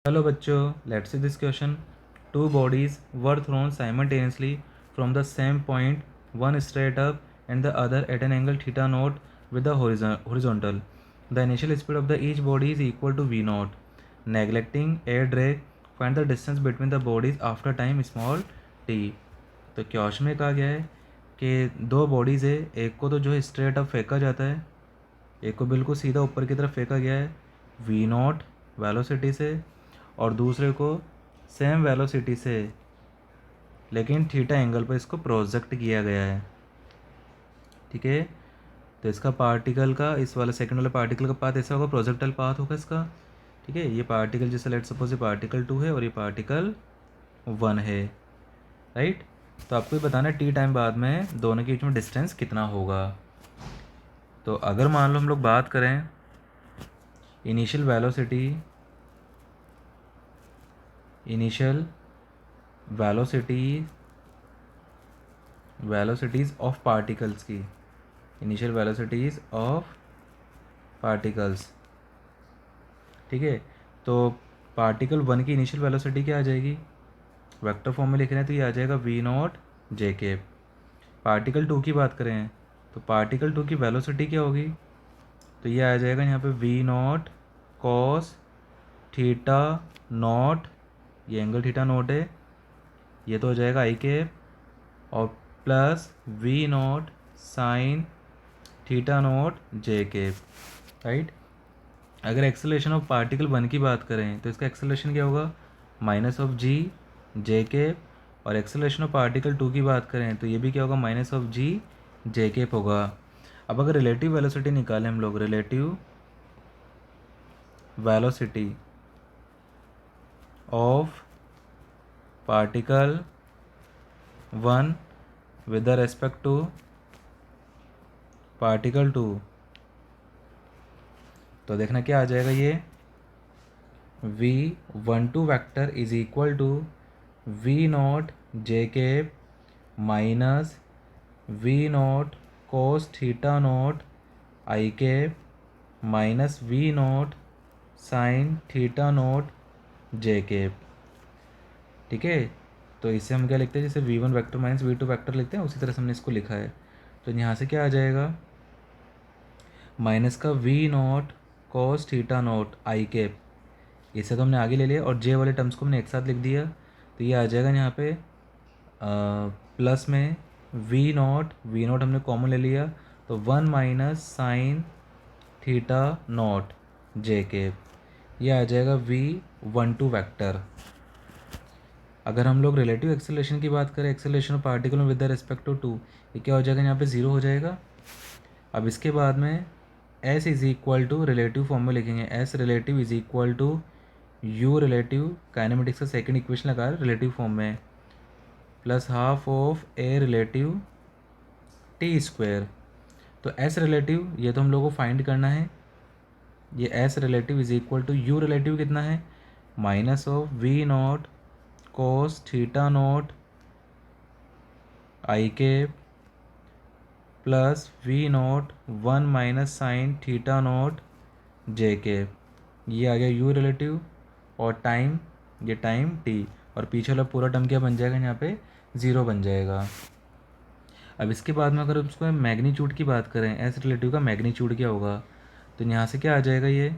Hello बच्चों, let's see this question. Two bodies were thrown simultaneously from the same point, one straight up and the other at an angle theta naught with the horizontal. The initial speed of the each body is equal to v naught. Neglecting air drag, find the distance between the bodies after time small t. तो question में कहा गया है कि दो bodies है, एक को तो जो है स्ट्रेट अप फेंका जाता है, एक को बिल्कुल सीधा ऊपर की तरफ फेंका गया है v नॉट वेलोसिटी से, और दूसरे को सेम वेलोसिटी से लेकिन थीटा एंगल पर इसको प्रोजेक्ट किया गया है. ठीक है, तो इसका पार्टिकल का, इस वाले सेकंड वाले पार्टिकल का पाथ ऐसा होगा, प्रोजेक्टल पाथ होगा इसका. ठीक है, ये पार्टिकल जैसे लेट सपोज ये पार्टिकल 2 है और ये पार्टिकल 1 है. राइट, तो आपको ये बताना है टी टाइम बाद में दोनों के बीच में डिस्टेंस कितना होगा. तो अगर मान लो हम लोग बात करें इनिशियल वेलोसिटीज़ ऑफ पार्टिकल्स की, इनिशियल वेलोसिटीज़ ऑफ पार्टिकल्स. ठीक है, तो पार्टिकल 1 की इनिशियल वेलोसिटी क्या आ जाएगी, वेक्टर फॉर्म में लिख रहे हैं तो ये आ जाएगा v not J cap. Particle 2 की बात करें तो पार्टिकल 2 की वेलोसिटी क्या होगी, तो ये आ जाएगा यहाँ पे v not cos theta not, ये एंगल थीटा नॉट है, ये तो हो जाएगा आई केप, और plus v not sine theta not J cap. Right, अगर एक्सेलरेशन ऑफ पार्टिकल 1 की बात करें तो इसका एक्सेलरेशन क्या होगा, minus of G J cap, और एक्सेलरेशन ऑफ पार्टिकल 2 की बात करें तो ये भी क्या होगा, minus of G J cap होगा. अब अगर रिलेटिव वेलोसिटी निकालें हम लोग, relative velocity of particle 1 with the respect to particle 2, तो देखना क्या आ जाएगा, ये v12 vector is equal to v not J cap minus v not cos theta not I cap minus v not sine theta not J cap. ठीक है, तो इससे हम क्या लिखते हैं, जैसे v1 vector minus v2 vector लिखते हैं उसी तरह से हमने इसको लिखा है. तो यहाँ से क्या आ जाएगा, माइनस का v not cos theta not I cap, इसे तो हमने आगे ले लिया और j वाले टर्म्स को हमने एक साथ लिख दिया. तो ये आ जाएगा यहाँ पे प्लस में v नॉट हमने कॉमन ले लिया, तो 1 minus sine theta not J cap, ये आ जाएगा v12 वेक्टर. अगर हम लोग रिलेटिव एक्सेलरेशन की बात करें, acceleration of particle with the respect to 2, ये क्या हो जाएगा, यहाँ पे 0 हो जाएगा. अब इसके बाद में s is equal to relative form में लिखेंगे, s relative is equal to u relative, kinematics का सेकंड इक्वेशन लगा रिलेटिव फॉर्म में, plus half of a relative t square. तो s रिलेटिव ये तो हम लोगों को फाइंड करना है, ये s relative is equal to u relative कितना है, minus of v not cos theta not I cap plus v not 1 minus sine theta not J cap. ये आ गया u रिलेटिव, और टाइम, ये टाइम t, और पीछे वाला पूरा टर्म क्या बन जाएगा, यहाँ पे 0 बन जाएगा. अब इसके बाद में अगर उसको मैग्नीट्यूड की बात करें, एस रिलेटिव का मैग्नीट्यूड क्या होगा, तो यहाँ से क्या आ जाएगा, ये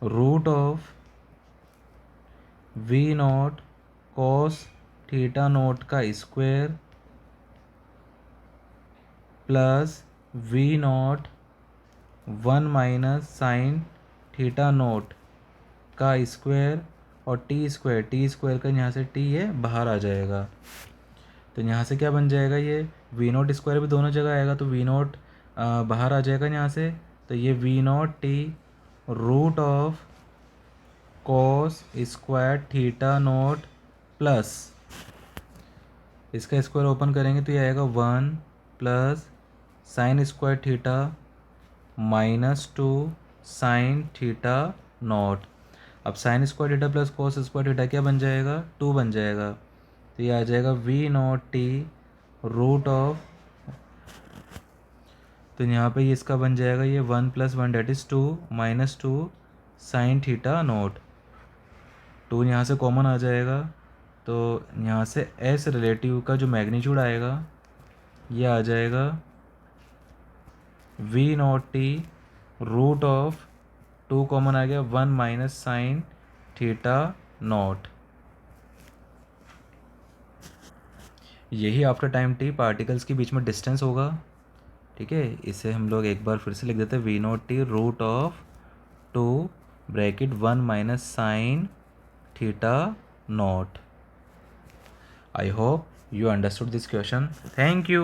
root of v not cos theta naught का square plus v not 1 minus sine theta naught का स्क्वायर, और टी स्क्वायर का यहाँ से t है बाहर आ जाएगा. तो यहाँ से क्या बन जाएगा, ये v नॉट स्क्वायर भी दोनों जगह आएगा, तो v नॉट बाहर आ जाएगा यहाँ से, तो ये v not T root of cos square theta naught plus इसका स्क्वायर ओपन करेंगे तो ये आएगा 1 plus sine square theta minus 2 sine theta naught. अब sine square theta plus cos square theta क्या बन जाएगा, 2 बन जाएगा. तो ये आ जाएगा v not T root of, तो यहाँ पे ये इसका बन जाएगा ये 1 plus 1 that is 2 minus 2 sine theta not. 2 यहाँ से कॉमन आ जाएगा, तो यहाँ से एस रिलेटिव का जो मैग्नीट्यूड आएगा ये आ जाएगा V not T root of 2 common आ गया 1 माइनस साइन थीटा नॉट। यही आफ्टर टाइम टी पार्टिकल्स के बीच में डिस्टेंस होगा। ठीक है, इसे हम लोग एक बार फिर से लिख देते हैं, V not T root of 2 bracket 1 minus sine theta not. I hope you understood this question. Thank you.